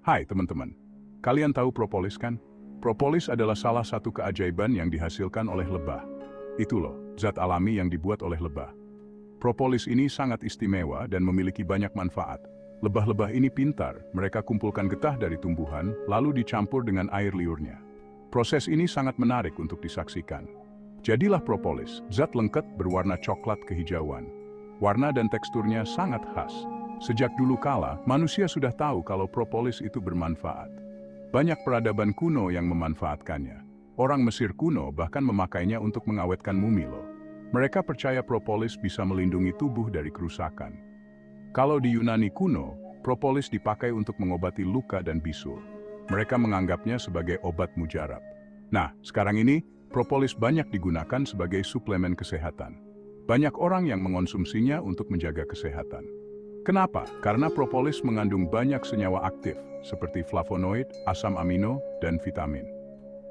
Hai teman-teman, kalian tahu propolis kan? Propolis adalah salah satu keajaiban yang dihasilkan oleh lebah. Itu loh, zat alami yang dibuat oleh lebah. Propolis ini sangat istimewa dan memiliki banyak manfaat. Lebah-lebah ini pintar, mereka kumpulkan getah dari tumbuhan, lalu dicampur dengan air liurnya. Proses ini sangat menarik untuk disaksikan. Jadilah propolis, zat lengket berwarna coklat kehijauan. Warna dan teksturnya sangat khas. Sejak dulu kala, manusia sudah tahu kalau propolis itu bermanfaat. Banyak peradaban kuno yang memanfaatkannya. Orang Mesir kuno bahkan memakainya untuk mengawetkan mumi loh. Mereka percaya propolis bisa melindungi tubuh dari kerusakan. Kalau di Yunani kuno, propolis dipakai untuk mengobati luka dan bisul. Mereka menganggapnya sebagai obat mujarab. Nah, sekarang ini, propolis banyak digunakan sebagai suplemen kesehatan. Banyak orang yang mengonsumsinya untuk menjaga kesehatan. Kenapa? Karena propolis mengandung banyak senyawa aktif, seperti flavonoid, asam amino, dan vitamin.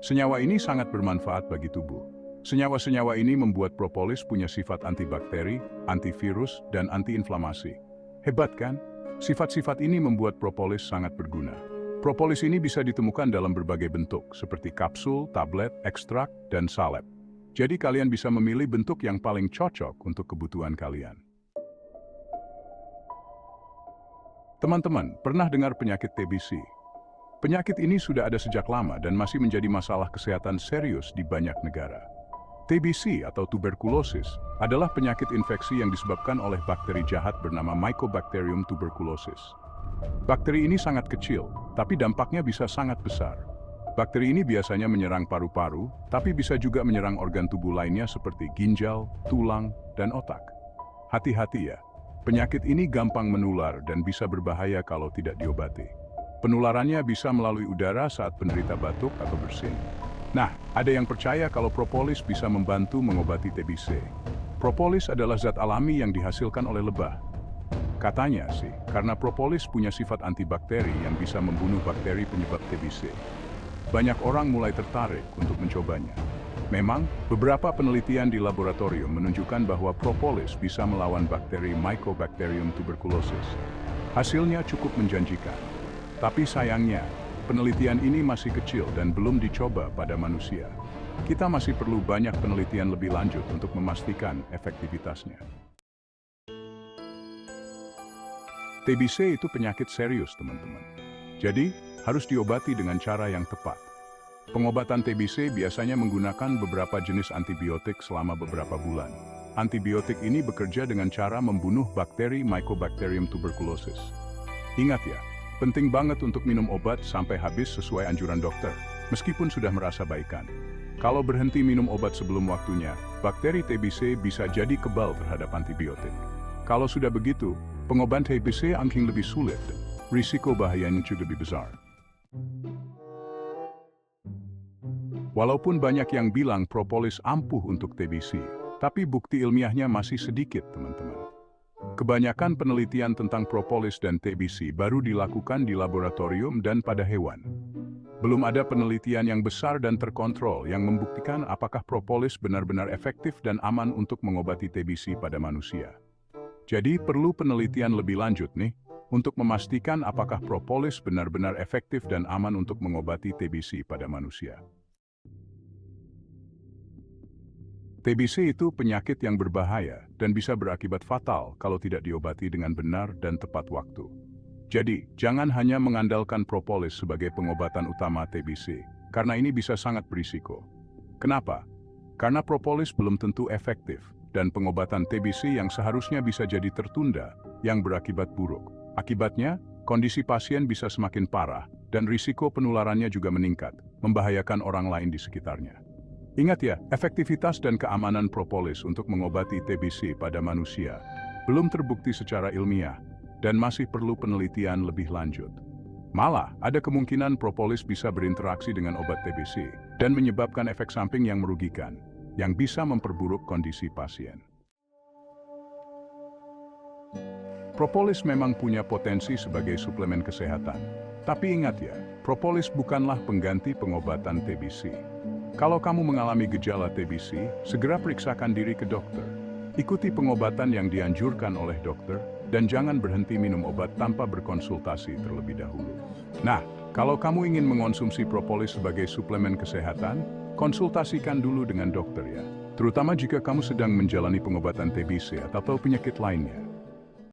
Senyawa ini sangat bermanfaat bagi tubuh. Senyawa-senyawa ini membuat propolis punya sifat antibakteri, antivirus, dan antiinflamasi. Hebat kan? Sifat-sifat ini membuat propolis sangat berguna. Propolis ini bisa ditemukan dalam berbagai bentuk, seperti kapsul, tablet, ekstrak, dan salep. Jadi kalian bisa memilih bentuk yang paling cocok untuk kebutuhan kalian. Teman-teman, pernah dengar penyakit TBC? Penyakit ini sudah ada sejak lama dan masih menjadi masalah kesehatan serius di banyak negara. TBC atau tuberkulosis adalah penyakit infeksi yang disebabkan oleh bakteri jahat bernama Mycobacterium tuberculosis. Bakteri ini sangat kecil, tapi dampaknya bisa sangat besar. Bakteri ini biasanya menyerang paru-paru, tapi bisa juga menyerang organ tubuh lainnya seperti ginjal, tulang, dan otak. Hati-hati ya, penyakit ini gampang menular dan bisa berbahaya kalau tidak diobati. Penularannya bisa melalui udara saat penderita batuk atau bersin. Nah, ada yang percaya kalau propolis bisa membantu mengobati TBC. Propolis adalah zat alami yang dihasilkan oleh lebah. Katanya sih, karena propolis punya sifat antibakteri yang bisa membunuh bakteri penyebab TBC. Banyak orang mulai tertarik untuk mencobanya. Memang, beberapa penelitian di laboratorium menunjukkan bahwa propolis bisa melawan bakteri Mycobacterium tuberculosis. Hasilnya cukup menjanjikan. Tapi sayangnya, penelitian ini masih kecil dan belum dicoba pada manusia. Kita masih perlu banyak penelitian lebih lanjut untuk memastikan efektivitasnya. TBC itu penyakit serius, teman-teman. Jadi, harus diobati dengan cara yang tepat. Pengobatan TBC biasanya menggunakan beberapa jenis antibiotik selama beberapa bulan. Antibiotik ini bekerja dengan cara membunuh bakteri Mycobacterium tuberculosis. Ingat ya, penting banget untuk minum obat sampai habis sesuai anjuran dokter, meskipun sudah merasa baikan. Kalau berhenti minum obat sebelum waktunya, bakteri TBC bisa jadi kebal terhadap antibiotik. Kalau sudah begitu, pengobatan TBC akan lebih sulit, risiko bahayanya juga lebih besar. Walaupun banyak yang bilang propolis ampuh untuk TBC, tapi bukti ilmiahnya masih sedikit, teman-teman. Kebanyakan penelitian tentang propolis dan TBC baru dilakukan di laboratorium dan pada hewan. Belum ada penelitian yang besar dan terkontrol yang membuktikan apakah propolis benar-benar efektif dan aman untuk mengobati TBC pada manusia. Jadi perlu penelitian lebih lanjut nih, untuk memastikan apakah propolis benar-benar efektif dan aman untuk mengobati TBC pada manusia. TBC itu penyakit yang berbahaya dan bisa berakibat fatal kalau tidak diobati dengan benar dan tepat waktu. Jadi, jangan hanya mengandalkan propolis sebagai pengobatan utama TBC, karena ini bisa sangat berisiko. Kenapa? Karena propolis belum tentu efektif, dan pengobatan TBC yang seharusnya bisa jadi tertunda, yang berakibat buruk. Akibatnya, kondisi pasien bisa semakin parah, dan risiko penularannya juga meningkat, membahayakan orang lain di sekitarnya. Ingat ya, efektivitas dan keamanan propolis untuk mengobati TBC pada manusia belum terbukti secara ilmiah dan masih perlu penelitian lebih lanjut. Malah, ada kemungkinan propolis bisa berinteraksi dengan obat TBC dan menyebabkan efek samping yang merugikan, yang bisa memperburuk kondisi pasien. Propolis memang punya potensi sebagai suplemen kesehatan. Tapi ingat ya, propolis bukanlah pengganti pengobatan TBC. Kalau kamu mengalami gejala TBC, segera periksakan diri ke dokter. Ikuti pengobatan yang dianjurkan oleh dokter, dan jangan berhenti minum obat tanpa berkonsultasi terlebih dahulu. Nah, kalau kamu ingin mengonsumsi propolis sebagai suplemen kesehatan, konsultasikan dulu dengan dokter ya. Terutama jika kamu sedang menjalani pengobatan TBC atau penyakit lainnya.